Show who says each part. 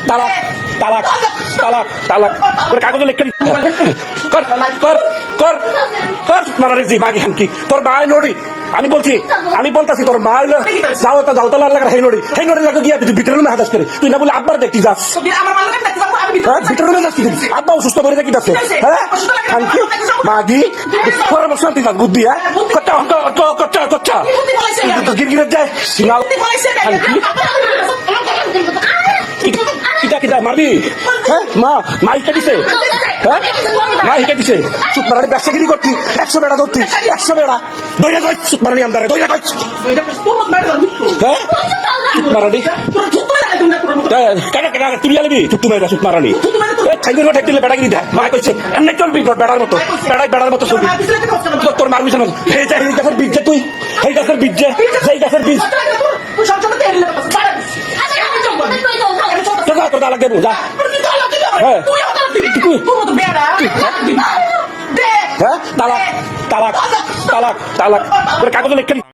Speaker 1: তালাক তালাক তালাক তালাক করে কাগজে লিখে কর কর কর কর মারারে জি মাগি হামকি তোর মা নড়ি আমি বলতাছি তোর মা হইলো যাওতা যাওতা লাগা হেই নড়ি লাগা গিয়া তুই ভিতরে না হাদাস করে তুই না বলে আব্বার দেখতি যাস ভিতরে না যাস আব্বা অসুস্থ করে দেখি যাচ্ছে হ্যাঁ হামকি মাগি তোর বসন্তি যাস বুদ্ধি হ্যাঁ কচ্চা কচ্চা কচ্চা তো গিরগিরে যায় সিনাল হামকি কিটা মারবি হ্যাঁ মা হিকা দিছে হ্যাঁ মা হিকা দিছে সুত মারানি ব্যবসাগিরি করতি 100 বেড়া ধরতি 100 বেড়া দইরা কই সুত মারানি আমদারে দইরা কই হ্যাঁ সুত মারানি কেন তুই আলবি চুট্টু মেয়েরা সুত মারানি খাইগুর মাঠে দিলে বেড়া গিরি দেয় মা কইছে এমনি চলবি বেড়ার মতো বেড়ার মতো চলবি তোর মারবি না এই গাছের বীজ যে তুই এই গাছের বীজ যে সেই গাছের বীজ তোর তালাক দেবো যা হ্যাঁ তালাক তালাক তালাক তালাক কাগজে লিখে